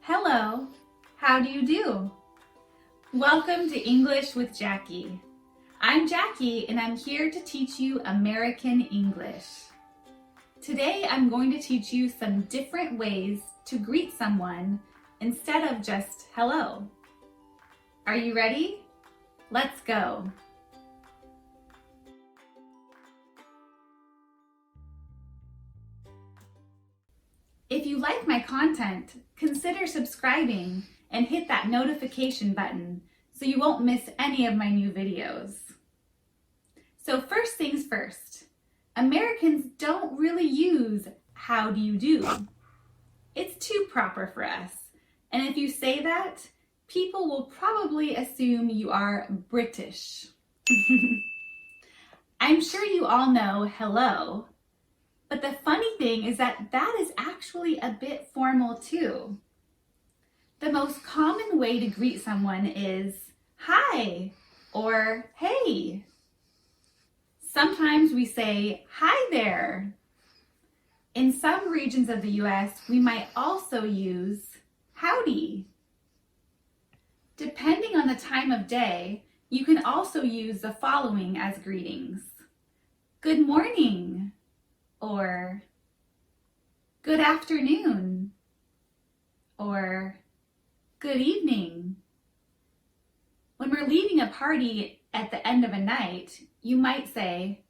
Hello, how do you do? Welcome to English with Jackie. I'm Jackie and I'm here to teach you American English. Today I'm going to teach you some different ways to greet someone instead of just hello. Are you ready? Let's go. If you like my content, consider subscribing and hit that notification button so you won't miss any of my new videos. So first things first, Americans don't really use how do you do. It's too proper for us, and if you say that, people will probably assume you are British. I'm sure you all know hello. But the funny thing is that is actually a bit formal too. The most common way to greet someone is hi or hey. Sometimes we say hi there. In some regions of the US, we might also use howdy. Depending on the time of day, you can also use the following as greetings. Good morning. Or good afternoon, or good evening. When we're leaving a party at the end of a night, you might say,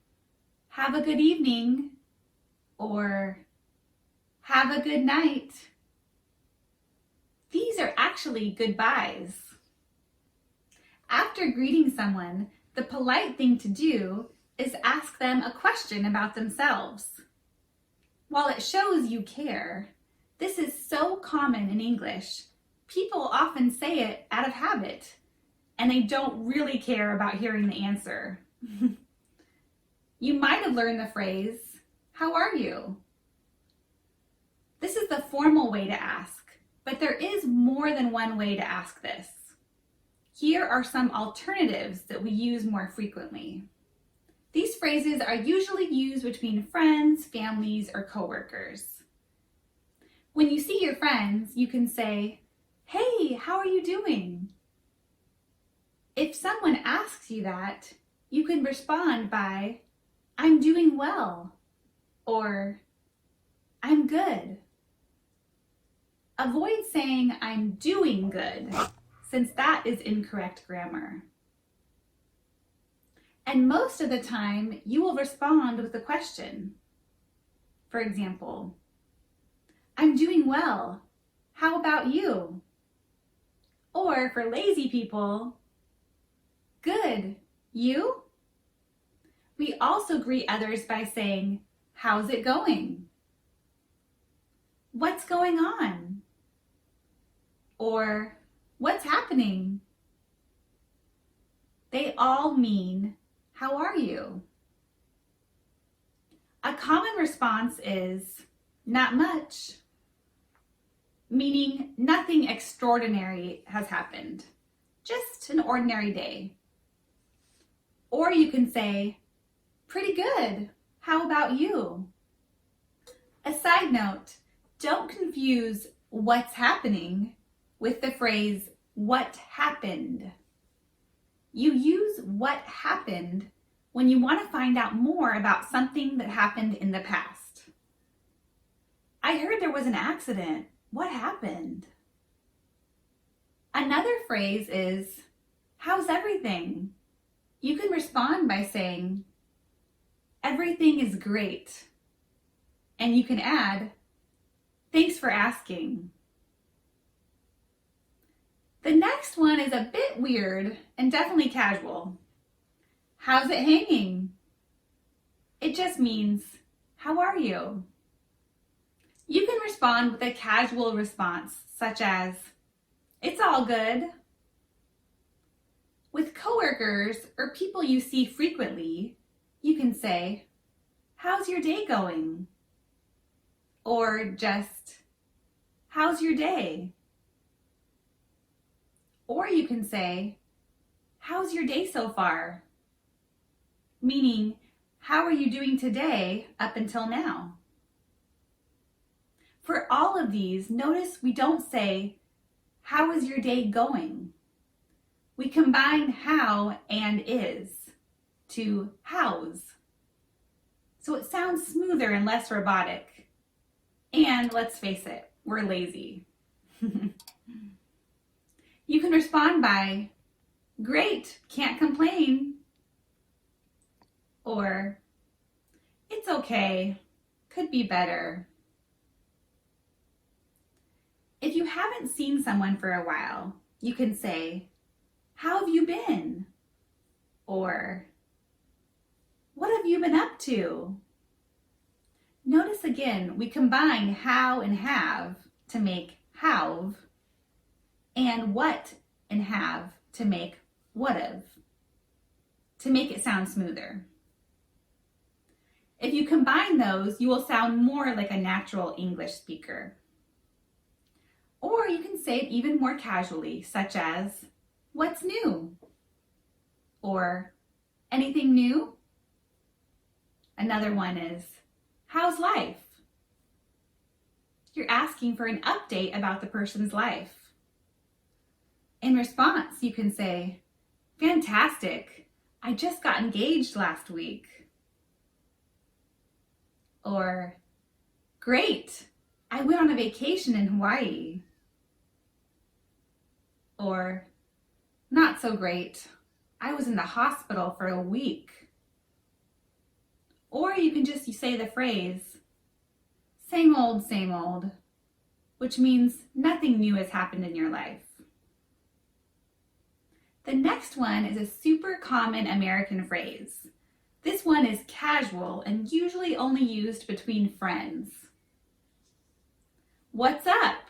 have a good evening, or have a good night. These are actually goodbyes. After greeting someone, the polite thing to do is ask them a question about themselves. While it shows you care, this is so common in English, people often say it out of habit, and they don't really care about hearing the answer. You might have learned the phrase, how are you? This is the formal way to ask, but there is more than one way to ask this. Here are some alternatives that we use more frequently. These phrases are usually used between friends, families, or coworkers. When you see your friends, you can say, hey, how are you doing? If someone asks you that, you can respond by, I'm doing well, or I'm good. Avoid saying I'm doing good, since that is incorrect grammar. And most of the time, you will respond with a question. For example, I'm doing well. How about you? Or for lazy people, good. You? We also greet others by saying, how's it going? What's going on? Or what's happening? They all mean, how are you? A common response is, not much, meaning nothing extraordinary has happened, just an ordinary day. Or you can say, pretty good, how about you? A side note, don't confuse what's happening with the phrase, what happened. You use what happened when you want to find out more about something that happened in the past. I heard there was an accident. What happened? Another phrase is, how's everything? You can respond by saying, everything is great. And you can add, thanks for asking. The next one is a bit weird and definitely casual. How's it hanging? It just means, how are you? You can respond with a casual response, such as, it's all good. With coworkers or people you see frequently, you can say, how's your day going? Or just, how's your day? Or you can say, how's your day so far? Meaning, how are you doing today up until now? For all of these, notice we don't say, how is your day going? We combine how and is to how's. So it sounds smoother and less robotic. And let's face it, we're lazy. You can respond by, great, can't complain. Or, it's okay, could be better. If you haven't seen someone for a while, you can say, how have you been? Or, what have you been up to? Notice again, we combine how and have to make how've, and what and have to make what've, to make it sound smoother. If you combine those, you will sound more like a natural English speaker. Or you can say it even more casually, such as, what's new? Or, anything new? Another one is, how's life? You're asking for an update about the person's life. In response, you can say, fantastic, I just got engaged last week. Or, great, I went on a vacation in Hawaii. Or, not so great, I was in the hospital for a week. Or you can just say the phrase, same old, which means nothing new has happened in your life. The next one is a super common American phrase. This one is casual and usually only used between friends. What's up?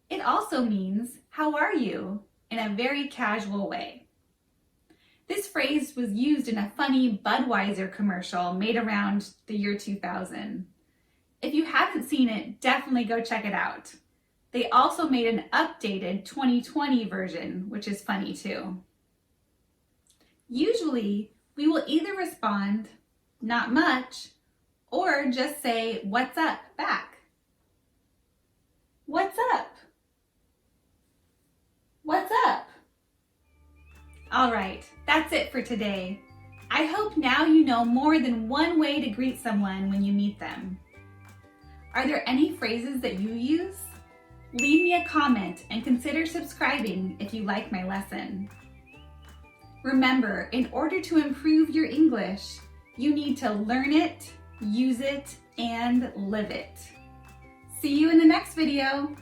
It also means, how are you? In a very casual way. This phrase was used in a funny Budweiser commercial made around the year 2000. If you haven't seen it, definitely go check it out. They also made an updated 2020 version, which is funny too. Usually, we will either respond, not much, or just say, what's up, back. What's up? What's up? All right, that's it for today. I hope now you know more than one way to greet someone when you meet them. Are there any phrases that you use? Leave me a comment and consider subscribing if you like my lesson. Remember, in order to improve your English, you need to learn it, use it, and live it. See you in the next video.